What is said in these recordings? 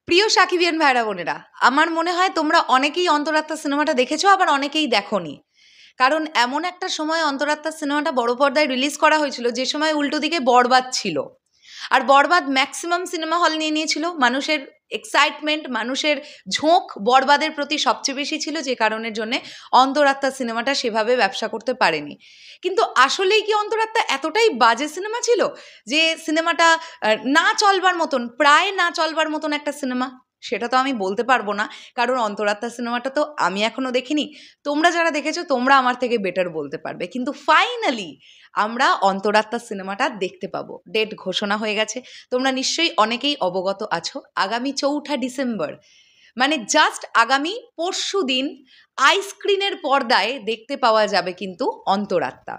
প্রিয় সাকিবিয়ান ভাইরা বোনেরা, আমার মনে হয় তোমরা অনেকেই অন্তরাত্মা সিনেমাটা দেখেছো, আবার অনেকেই দেখোনি। কারণ এমন একটা সময় অন্তরাত্মা সিনেমাটা বড় পর্দায় রিলিজ করা হয়েছিল যে সময় উল্টো দিকে বরবাদ ছিল। আর বরবাদ ম্যাক্সিমাম সিনেমা হল নিয়ে নিয়েছিল। মানুষের এক্সাইটমেন্ট, মানুষের ঝোঁক বরবাদের প্রতি সবচেয়ে বেশি ছিল, যে কারণের জন্যে অন্তরাত্মা সিনেমাটা সেভাবে ব্যবসা করতে পারেনি। কিন্তু আসলেই কি অন্তরাত্মা এতটাই বাজে সিনেমা ছিল যে সিনেমাটা না চলবার মতন, প্রায় না চলবার মতন একটা সিনেমা? সেটা তো আমি বলতে পারবো না, কারণ অন্তরাত্মা সিনেমাটা তো আমি এখনো দেখিনি। তোমরা যারা দেখেছো তোমরা আমার থেকে বেটার বলতে পারবে। কিন্তু ফাইনালি আমরা অন্তরাত্মা সিনেমাটা দেখতে পাবো। ডেট ঘোষণা হয়ে গেছে, তোমরা নিশ্চয়ই অনেকেই অবগত আছো। আগামী 4 ডিসেম্বর, মানে জাস্ট আগামী পরশু দিন আইস্ক্রিনের পর্দায় দেখতে পাওয়া যাবে কিন্তু অন্তরাত্মা।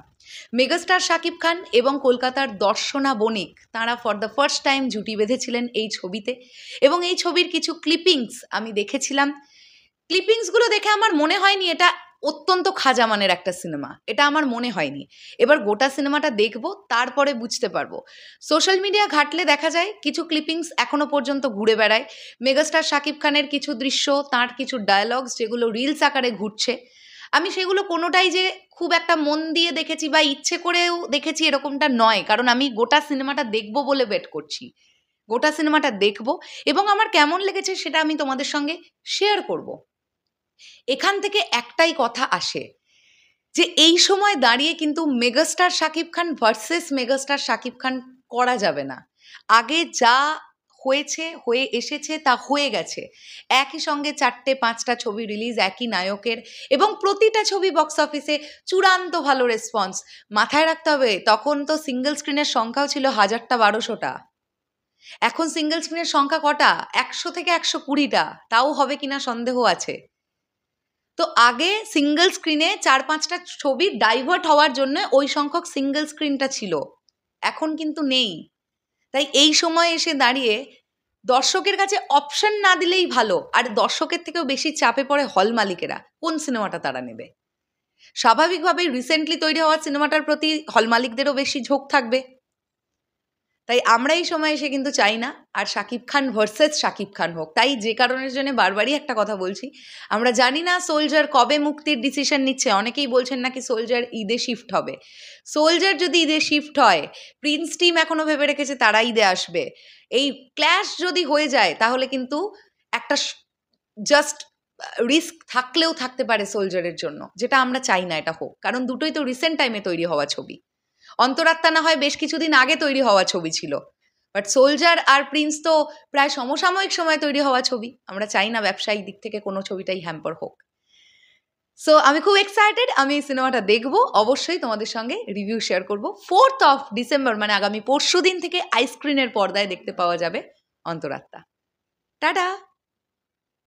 মেগাস্টার শাকিব খান এবং কলকাতার দর্শনা বণিক, তাঁরা ফর দ্য ফার্স্ট টাইম জুটি বেঁধেছিলেন এই ছবিতে। এবং এই ছবির কিছু ক্লিপিংস আমি দেখেছিলাম। ক্লিপিংসগুলো দেখে আমার মনে হয়নি এটা অত্যন্ত খাজা মানের একটা সিনেমা, এটা আমার মনে হয়নি। এবার গোটা সিনেমাটা দেখব, তারপরে বুঝতে পারবো। সোশ্যাল মিডিয়া ঘাটলে দেখা যায় কিছু ক্লিপিংস এখনো পর্যন্ত ঘুরে বেড়ায়। মেগাস্টার শাকিব খানের কিছু দৃশ্য, তার কিছু ডায়ালগস যেগুলো রিলস আকারে ঘুরছে, আমি সেগুলো কোনোটাই যে খুব একটা মন দিয়ে দেখেছি বা ইচ্ছে করেও দেখেছি এরকমটা নয়। কারণ আমি গোটা সিনেমাটা দেখব বলে ওয়েট করছি। গোটা সিনেমাটা দেখব এবং আমার কেমন লেগেছে সেটা আমি তোমাদের সঙ্গে শেয়ার করব। এখান থেকে একটাই কথা আসে যে এই সময় দাঁড়িয়ে কিন্তু megastar Shakib Khan versus megastar Shakib Khan করা যাবে না। আগে যা হয়েছে, হয়ে এসেছে, তা হয়ে গেছে। একই সঙ্গে 4-5টা ছবি রিলিজ একই নায়কের, এবং প্রতিটা ছবি বক্স অফিসে চূড়ান্ত ভালো রেসপন্স। মাথায় রাখতে হবে তখন তো সিঙ্গেল স্ক্রিনের সংখ্যাও ছিল 1000টা 1200টা। এখন সিঙ্গেল স্ক্রিনের সংখ্যা কটা? 100 থেকে 120টা, তাও হবে কিনা সন্দেহ আছে। তো আগে সিঙ্গেল স্ক্রিনে 4-5টা ছবি ডাইভার্ট হওয়ার জন্য ওই সংখ্যক সিঙ্গেল স্ক্রিনটা ছিল, এখন কিন্তু নেই। তাই এই সময় এসে দাঁড়িয়ে দর্শকের কাছে অপশন না দিলেই ভালো। আর দর্শকের থেকেও বেশি চাপে পড়ে হল মালিকেরা, কোন সিনেমাটা তারা নেবে। স্বাভাবিকভাবেই রিসেন্টলি তৈরি হওয়া সিনেমাটার প্রতি হল মালিকদেরও বেশি ঝোঁক থাকবে। তাই আমরা এই সময় এসে কিন্তু চাই না আর শাকিব খান ভার্সেস শাকিব খান হোক। তাই যে কারণের জন্য বারবারই একটা কথা বলছি, আমরা জানি না সোলজার কবে মুক্তির ডিসিশন নিচ্ছে। অনেকেই বলছেন নাকি সোলজার ঈদে শিফট হবে। সোলজার যদি ঈদে শিফট হয়, প্রিন্স টিম এখনো ভেবে রেখেছে তারা ঈদে আসবে। এই ক্ল্যাশ যদি হয়ে যায় তাহলে কিন্তু একটা জাস্ট রিস্ক থাকলেও থাকতে পারে সোলজারের জন্য, যেটা আমরা চাই না এটা হোক। কারণ দুটোই তো রিসেন্ট টাইমে তৈরি হওয়া ছবি। অন্তরাত্মা না হয় বেশ কিছুদিন আগে তৈরি হওয়া ছবি ছিল, বাট সোলজার আর প্রিন্স তো প্রায় সমসাময়িক সময় তৈরি হওয়া ছবি। আমরা চাই না ব্যবসায়িক দিক থেকে কোনো ছবিটাই হ্যাম্পার হোক। সো আমি খুব এক্সাইটেড, আমি এই সিনেমাটা দেখবো, অবশ্যই তোমাদের সঙ্গে রিভিউ শেয়ার করব। 4 ডিসেম্বর মানে আগামী পরশু দিন থেকে আইস্ক্রিনের পর্দায় দেখতে পাওয়া যাবে অন্তরাত্মা। টাটা।